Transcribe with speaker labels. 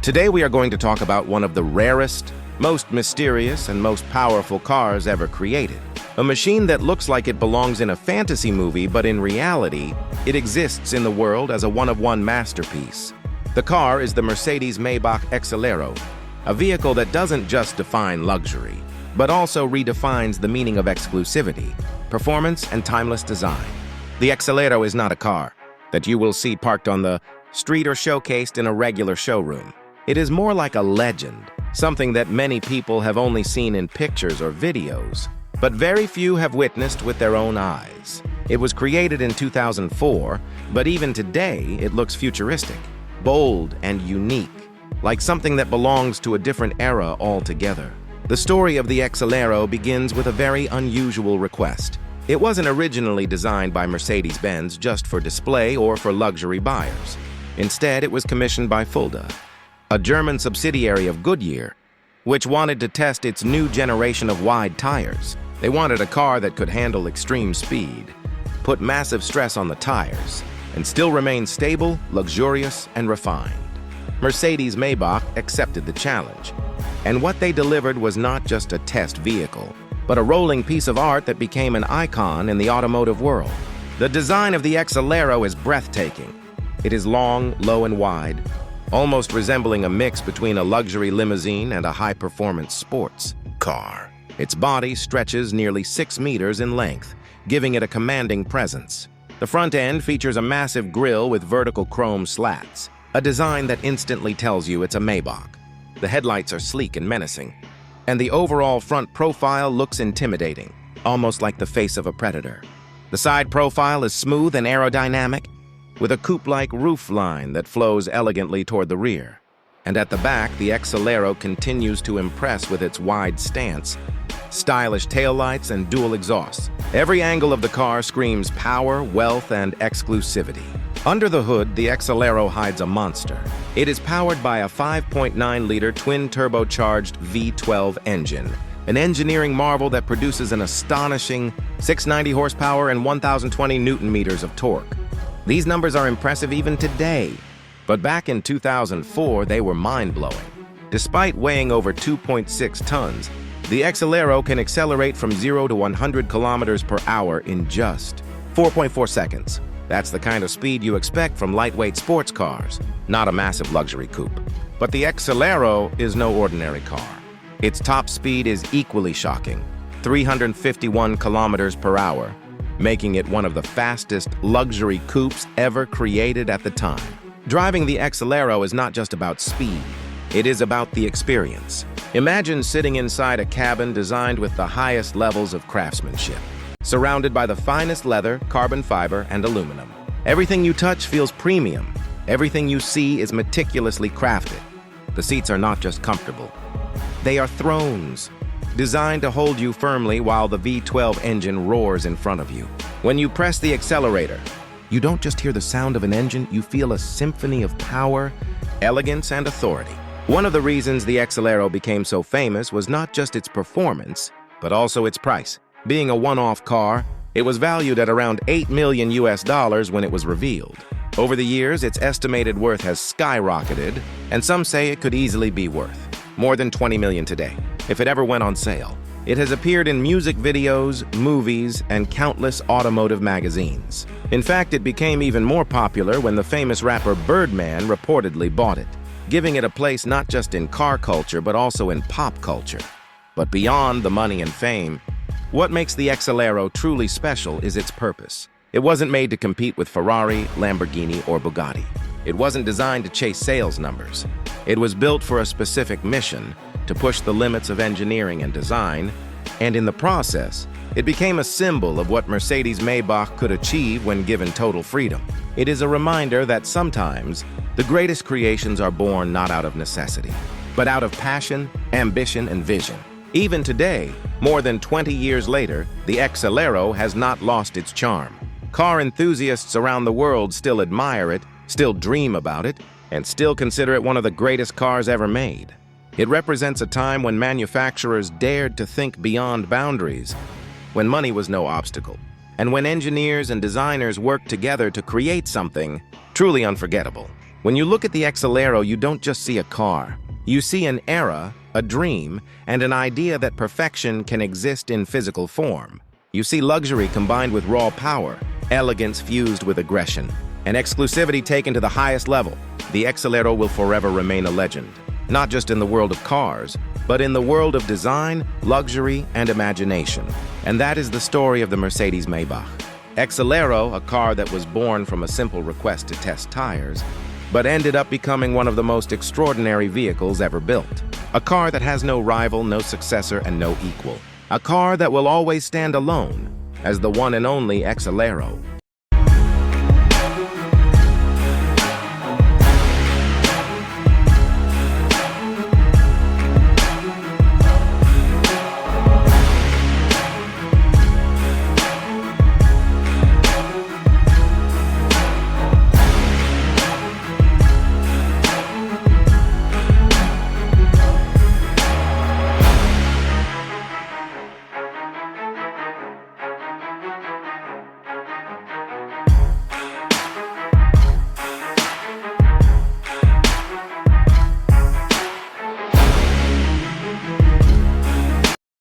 Speaker 1: Today we are going to talk about one of the rarest, most mysterious, and most powerful cars ever created. A machine that looks like it belongs in a fantasy movie, but in reality, it exists in the world as a one-of-one masterpiece. The car is the Mercedes-Maybach Exelero, a vehicle that doesn't just define luxury, but also redefines the meaning of exclusivity, performance, and timeless design. The Exelero is not a car that you will see parked on the street or showcased in a regular showroom. It is more like a legend, something that many people have only seen in pictures or videos, but very few have witnessed with their own eyes. It was created in 2004, but even today it looks futuristic, bold, and unique, like something that belongs to a different era altogether. The story of the Exelero begins with a very unusual request. It wasn't originally designed by Mercedes-Benz just for display or for luxury buyers. Instead, it was commissioned by Fulda, a German subsidiary of Goodyear, which wanted to test its new generation of wide tires. They wanted a car that could handle extreme speed, put massive stress on the tires, and still remain stable, luxurious, and refined. Mercedes-Maybach accepted the challenge, and what they delivered was not just a test vehicle, but a rolling piece of art that became an icon in the automotive world. The design of the Exelero is breathtaking. It is long, low, and wide, almost resembling a mix between a luxury limousine and a high-performance sports car. Its body stretches nearly 6 meters in length, giving it a commanding presence. The front end features a massive grille with vertical chrome slats, a design that instantly tells you it's a Maybach. The headlights are sleek and menacing, and the overall front profile looks intimidating, almost like the face of a predator. The side profile is smooth and aerodynamic, with a coupe-like roofline that flows elegantly toward the rear. And at the back, the Exelero continues to impress with its wide stance, stylish taillights, and dual exhausts. Every angle of the car screams power, wealth, and exclusivity. Under the hood, the Exelero hides a monster. It is powered by a 5.9-liter twin-turbocharged V12 engine, an engineering marvel that produces an astonishing 690 horsepower and 1,020 newton-meters of torque. These numbers are impressive even today, but back in 2004, they were mind-blowing. Despite weighing over 2.6 tons, the Exelero can accelerate from 0 to 100 kilometers per hour in just 4.4 seconds. That's the kind of speed you expect from lightweight sports cars, not a massive luxury coupe. But the Exelero is no ordinary car. Its top speed is equally shocking, 351 kilometers per hour, making it one of the fastest luxury coupes ever created at the time. Driving the Exelero is not just about speed, it is about the experience. Imagine sitting inside a cabin designed with the highest levels of craftsmanship, surrounded by the finest leather, carbon fiber, and aluminum. Everything you touch feels premium. Everything you see is meticulously crafted. The seats are not just comfortable. They are thrones, designed to hold you firmly while the V12 engine roars in front of you. When you press the accelerator, you don't just hear the sound of an engine, you feel a symphony of power, elegance, and authority. One of the reasons the Exelero became so famous was not just its performance, but also its price. Being a one-off car, it was valued at around $8 million when it was revealed. Over the years, its estimated worth has skyrocketed, and some say it could easily be worth more than $20 million today, if it ever went on sale. It has appeared in music videos, movies, and countless automotive magazines. In fact, it became even more popular when the famous rapper Birdman reportedly bought it, giving it a place not just in car culture, but also in pop culture. But beyond the money and fame, what makes the Exelero truly special is its purpose. It wasn't made to compete with Ferrari, Lamborghini, or Bugatti. It wasn't designed to chase sales numbers. It was built for a specific mission, to push the limits of engineering and design, and in the process, it became a symbol of what Mercedes-Maybach could achieve when given total freedom. It is a reminder that sometimes the greatest creations are born not out of necessity, but out of passion, ambition, and vision. Even today, more than 20 years later, the Exelero has not lost its charm. Car enthusiasts around the world still admire it, still dream about it, and still consider it one of the greatest cars ever made. It represents a time when manufacturers dared to think beyond boundaries, when money was no obstacle, and when engineers and designers worked together to create something truly unforgettable. When you look at the Exelero, you don't just see a car. You see an era, a dream, and an idea that perfection can exist in physical form. You see luxury combined with raw power, elegance fused with aggression, and exclusivity taken to the highest level. The Exelero will forever remain a legend, not just in the world of cars, but in the world of design, luxury, and imagination. And that is the story of the Mercedes-Maybach Exelero, a car that was born from a simple request to test tires, but ended up becoming one of the most extraordinary vehicles ever built. A car that has no rival, no successor, and no equal. A car that will always stand alone as the one and only Exelero.